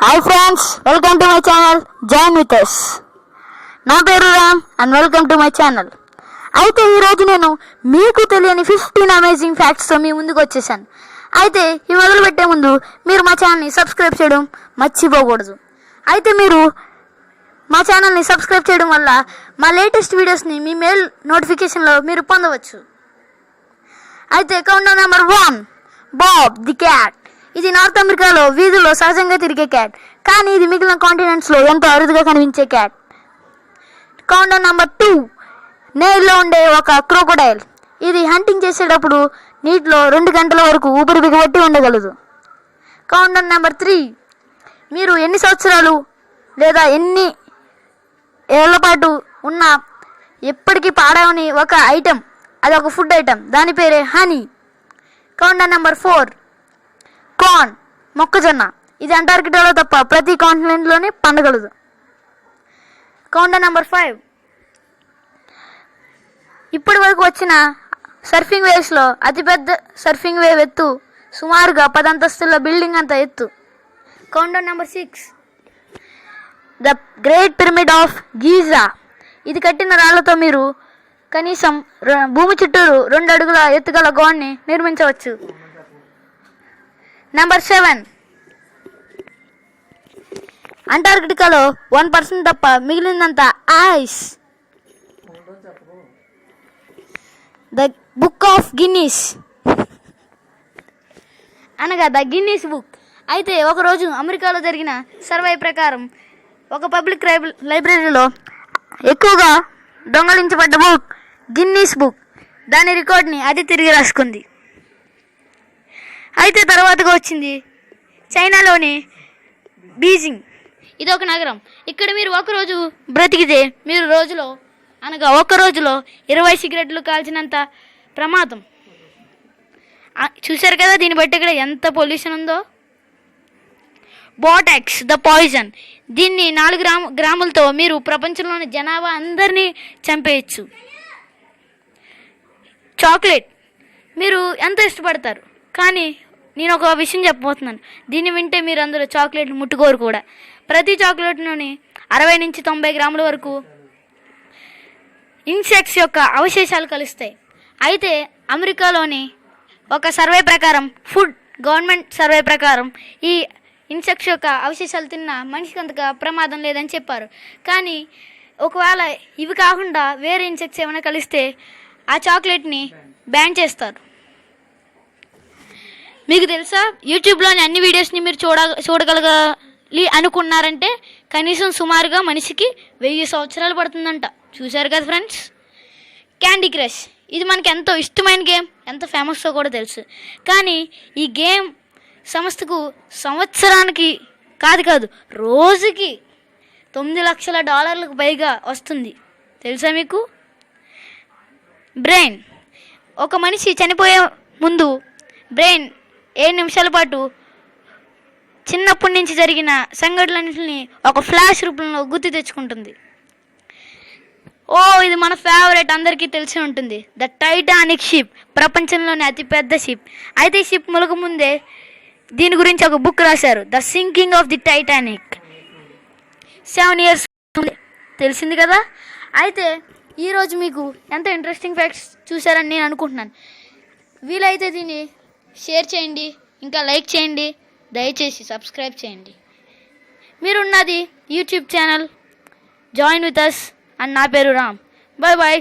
Hi friends, welcome to my channel. Join with us. నా పేరు Ram and welcome to my channel. అయితే ఈరోజు నేను మీకు తెలియని 15 అమేజింగ్ ఫ్యాక్ట్స్తో మీ ముందుకు వచ్చేసాను. అయితే ఈ మొదలు పెట్టే ముందు మీరు మా ఛానల్ని సబ్స్క్రైబ్ చేయడం మర్చిపోకూడదు. అయితే మీరు మా ఛానల్ని సబ్స్క్రైబ్ చేయడం వల్ల మా లేటెస్ట్ వీడియోస్ని మీ మెయిల్ నోటిఫికేషన్లో మీరు పొందవచ్చు. అయితే countdown number 1, Bob the cat. ఇది నార్త్ అమెరికాలో వీధుల్లో సహజంగా తిరిగే క్యాట్, కానీ ఇది మిగిలిన కాంటినెంట్స్లో ఎంతో అరుదుగా కనిపించే క్యాట్. కౌంట్డౌన్ నెంబర్ 2, నీళ్ళలో ఉండే ఒక క్రోకోడైల్. ఇది హంటింగ్ చేసేటప్పుడు నీటిలో 2 గంటల వరకు ఊపిరి బిగబట్టి ఉండగలదు. కౌంట్డౌన్ నెంబర్ 3, మీరు ఎన్ని సంవత్సరాలు లేదా ఎన్ని ఏళ్ల పాటు ఉన్న ఎప్పటికీ పాడవని ఒక ఐటెం, అది ఒక ఫుడ్ ఐటెం, దాని పేరే హనీ. కౌంట్డౌన్ నెంబర్ 4, కార్న్, మొక్కజొన్న. ఇది అంటార్కిటికాలో తప్ప ప్రతి కాంటినెంట్లోనే పండగలదు. కౌంట్డౌన్ నెంబర్ 5, ఇప్పటి వరకు వచ్చిన సర్ఫింగ్ వేవ్స్లో అతిపెద్ద సర్ఫింగ్ వేవ్ ఎత్తు సుమారుగా 10 అంతస్తుల బిల్డింగ్ అంత ఎత్తు. Countdown number 6, the great pyramid of Giza. ఇది కట్టిన రాళ్లతో మీరు కనీసం భూమి చుట్టూరు 2 అడుగుల ఎత్తుగల గోడని నిర్మించవచ్చు. నెంబర్ 7, అంటార్కిటికాలో 1% తప్ప మిగిలిందంతా ice. The book of Guinness అనగా ద గిన్నీస్ బుక్. అయితే ఒకరోజు అమెరికాలో జరిగిన సర్వే ప్రకారం ఒక పబ్లిక్ లైబ్రరీలో ఎక్కువగా దొంగలించబడ్డ బుక్ గిన్నీస్ బుక్. దాని రికార్డ్ని అది తిరిగి రాసుకుంది. అయితే తర్వాతగా వచ్చింది చైనాలోని బీజింగ్. ఇది ఒక నగరం. ఇక్కడ మీరు ఒకరోజు బ్రతికితే మీరు ఒక్క రోజులో 20 సిగరెట్లు కాల్చినంత ప్రమాదం. చూశారు కదా, దీన్ని బట్టి ఇక్కడ ఎంత పొల్యూషన్ ఉందో. Botox the poison. దీన్ని 4 గ్రాములతో మీరు ప్రపంచంలోని జనాభా అందరినీ చంపేయచ్చు. చాక్లెట్ మీరు ఎంత ఇష్టపడతారు, కానీ నేను ఒక విషయం చెప్పబోతున్నాను. దీన్ని వింటే మీరు అందరూ చాక్లెట్లు ముట్టుకోరు కూడా. ప్రతి చాక్లెట్లోని 60 నుంచి 90 గ్రాముల వరకు ఇన్సెక్ట్స్ యొక్క అవశేషాలు కలుస్తాయి. అయితే అమెరికాలోని ఒక సర్వే ప్రకారం, గవర్నమెంట్ సర్వే ప్రకారం, ఈ ఇన్సెక్ట్స్ యొక్క అవశేషాలు తిన్న మనిషికి అంతగా ప్రమాదం లేదని చెప్పారు. కానీ ఒకవేళ ఇవి కాకుండా వేరే ఇన్సెక్ట్స్ ఏమైనా కలిస్తే ఆ చాక్లెట్ని బ్యాన్ చేస్తారు. మీకు తెలుసా, యూట్యూబ్లోని అన్ని వీడియోస్ని మీరు చూడగలగాలి అనుకున్నారంటే కనీసం సుమారుగా మనిషికి 1000 సంవత్సరాలు పడుతుందంట. చూశారు కదా ఫ్రెండ్స్. Candy crush. ఇది మనకి ఎంతో ఇష్టమైన గేమ్, ఎంత ఫేమస్తో కూడా తెలుసు. కానీ ఈ గేమ్ సంస్థకు సంవత్సరానికి కాదు రోజుకి $9 లక్షల పైగా వస్తుంది. తెలుసా మీకు? బ్రెయిన్. ఒక మనిషి చనిపోయే ముందు బ్రెయిన్ 7 నిమిషాల పాటు చిన్నప్పటి నుంచి జరిగిన సంఘటనలన్నింటినీ ఒక ఫ్లాష్ రూపంలో గుర్తు తెచ్చుకుంటుంది. ఇది మన ఫేవరెట్, అందరికీ తెలిసి ఉంటుంది, ద టైటానిక్ షిప్. ప్రపంచంలోనే అతిపెద్ద షిప్. అయితే ఈ షిప్ ములక ముందే దీని గురించి ఒక బుక్ రాశారు, the sinking of the Titanic. 7 years తెలిసింది కదా. అయితే ఈరోజు మీకు ఎంత ఇంట్రెస్టింగ్ ఫ్యాక్ట్స్ చూశారని నేను అనుకుంటున్నాను. వీలైతే దీన్ని షేర్ చేయండి, ఇంకా లైక్ చేయండి, దయచేసి సబ్స్క్రైబ్ చేయండి. మీరున్నది YouTube channel join with us and నా పేరు రామ్. Bye bye.